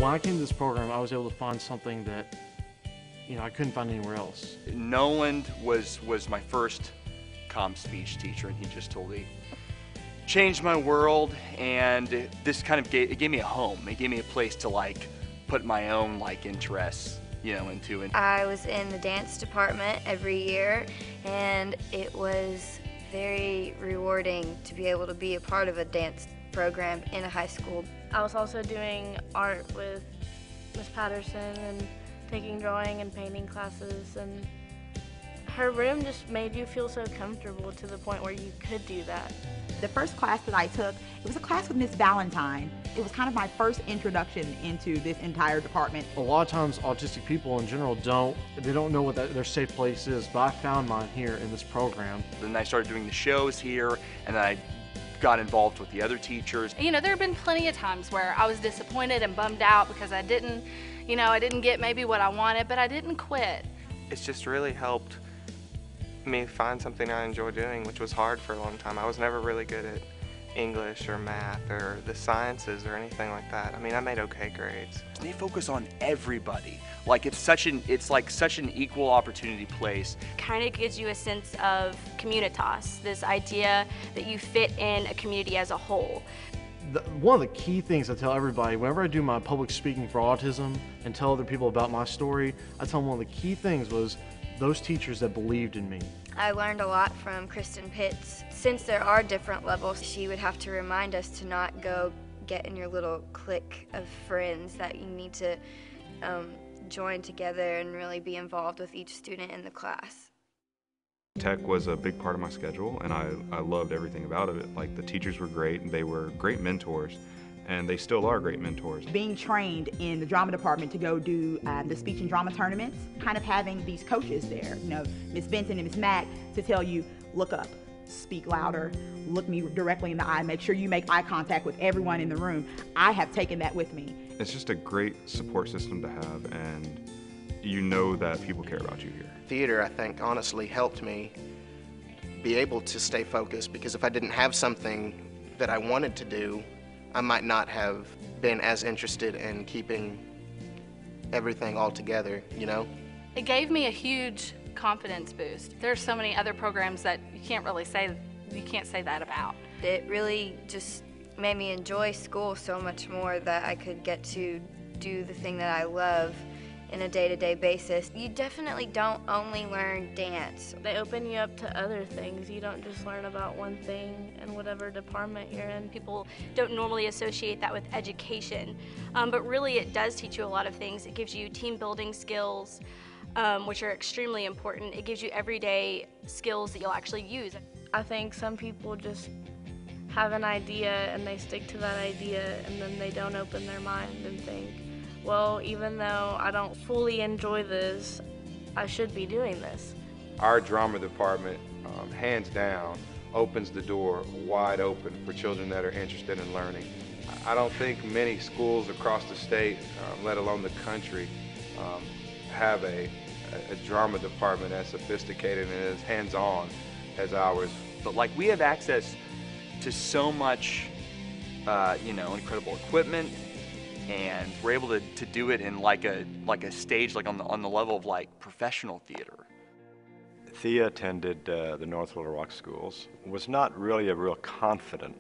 When I came to this program, I was able to find something that, I couldn't find anywhere else. Noland was my first comm speech teacher, and he just totally changed my world, and this kind of gave me a home. It gave me a place to put my own interests into. And I was in the dance department every year, and it was very rewarding to be able to be a part of a dance program in a high school. I was also doing art with Miss Patterson and taking drawing and painting classes, and her room just made you feel so comfortable to the point where you could do that. The first class that I took, it was a class with Miss Valentine. It was kind of my first introduction into this entire department. A lot of times autistic people in general don't know what their safe place is, but I found mine here in this program. Then I started doing the shows here, and then I got involved with the other teachers. There have been plenty of times where I was disappointed and bummed out because I didn't get maybe what I wanted, but I didn't quit. It's just really helped me find something I enjoy doing, which was hard for a long time. I was never really good at English or math or the sciences or anything like that. I mean, I made okay grades. They focus on everybody. It's like such an equal opportunity place. Kind of gives you a sense of communitas, this idea that you fit in a community as a whole. One of the key things I tell everybody whenever I do my public speaking for autism and tell other people about my story, I tell them one of the key things was those teachers that believed in me. I learned a lot from Kristen Pitts. Since there are different levels, she would have to remind us to not go get in your little clique of friends, that you need to join together and really be involved with each student in the class. Tech was a big part of my schedule, and I loved everything about it. The teachers were great, and they were great mentors, and they still are great mentors. Being trained in the drama department to go do the speech and drama tournaments, kind of having these coaches there, Miss Benson and Miss Mack, to tell you, look up, speak louder, look me directly in the eye, make sure you make eye contact with everyone in the room. I have taken that with me. It's just a great support system to have, and you know that people care about you here. Theater, I think, honestly helped me be able to stay focused, because if I didn't have something that I wanted to do, I might not have been as interested in keeping everything all together, It gave me a huge confidence boost. There are so many other programs that you can't say that about. It really just made me enjoy school so much more, that I could get to do the thing that I love in a day-to-day basis. You definitely don't only learn dance. They open you up to other things. You don't just learn about one thing in whatever department you're in. People don't normally associate that with education, but really it does teach you a lot of things. It gives you team building skills, which are extremely important. It gives you everyday skills that you'll actually use. I think some people just have an idea and they stick to that idea, and then they don't open their mind and think, well, even though I don't fully enjoy this, I should be doing this. Our drama department, hands down, opens the door wide open for children that are interested in learning. I don't think many schools across the state, let alone the country, have a drama department as sophisticated and as hands-on as ours. But we have access to so much, incredible equipment, and we're able to do it in a stage on the level of professional theater. Thea attended the North Little Rock schools, was not really a real confident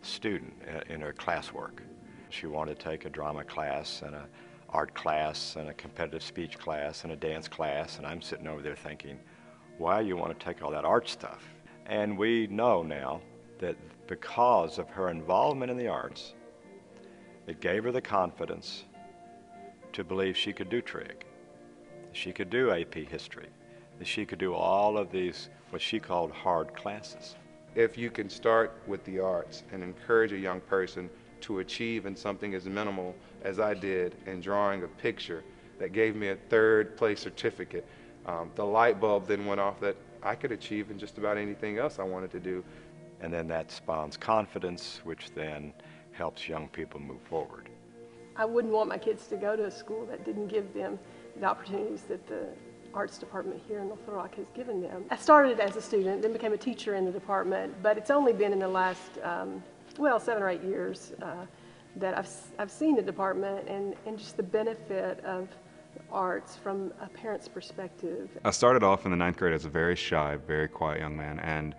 student in her classwork. She wanted to take a drama class and an art class and a competitive speech class and a dance class, and I'm sitting over there thinking, why you want to take all that art stuff? And we know now that because of her involvement in the arts, it gave her the confidence to believe she could do trig, she could do AP history, that she could do all of these, what she called hard classes. If you can start with the arts and encourage a young person to achieve in something as minimal as I did in drawing a picture that gave me a third-place certificate, the light bulb then went off that I could achieve in just about anything else I wanted to do. And then that spawns confidence, which then helps young people move forward. I wouldn't want my kids to go to a school that didn't give them the opportunities that the arts department here in North Little Rock has given them. I started as a student, then became a teacher in the department, but it's only been in the last, 7 or 8 years that I've seen the department and just the benefit of arts from a parent's perspective. I started off in the 9th grade as a very shy, very quiet young man, and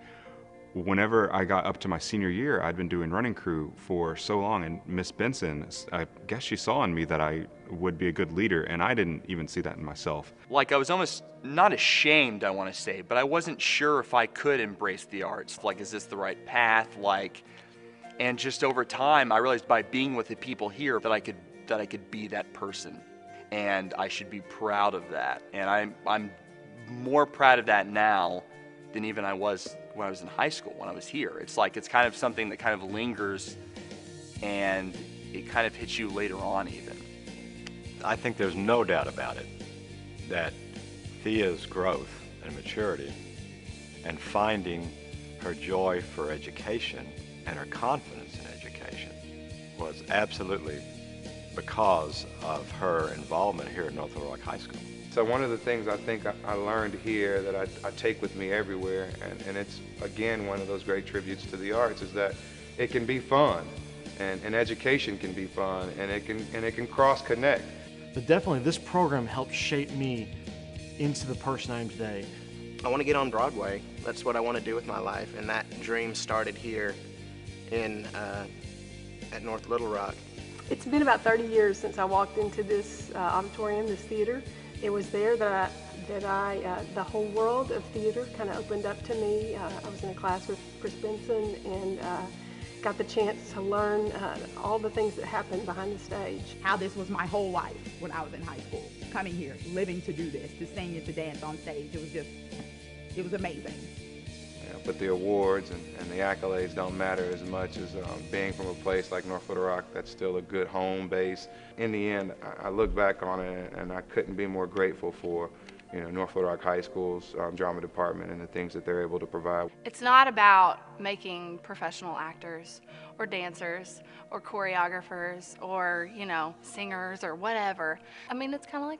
whenever I got up to my senior year, I'd been doing running crew for so long, and Miss Benson, I guess she saw in me that I would be a good leader, and I didn't even see that in myself. Like, I was almost not ashamed, I want to say, but I wasn't sure if I could embrace the arts. Like, is this the right path? And just over time, I realized by being with the people here that I could be that person, and I should be proud of that. And I'm more proud of that now than even I was when I was in high school, when I was here. It's like, it's kind of something that kind of lingers, and it kind of hits you later on even. I think there's no doubt about it that Thea's growth and maturity and finding her joy for education and her confidence in education was absolutely because of her involvement here at North Little Rock High School. So one of the things I think I learned here that I take with me everywhere, and it's again one of those great tributes to the arts, is that it can be fun, and education can be fun, and it can cross-connect. But definitely this program helped shape me into the person I am today. I want to get on Broadway. That's what I want to do with my life, and that dream started here at North Little Rock. It's been about 30 years since I walked into this auditorium, this theater. It was there that the whole world of theater kind of opened up to me. I was in a class with Chris Benson and got the chance to learn all the things that happened behind the stage. How this was my whole life when I was in high school. Coming here, living to do this, to sing and to dance on stage. It was amazing. Yeah, but the awards and the accolades don't matter as much as being from a place like North Little Rock that's still a good home base. In the end, I look back on it and I couldn't be more grateful for North Little Rock High School's drama department and the things that they're able to provide. It's not about making professional actors or dancers or choreographers or, singers or whatever. I mean, it's kind of like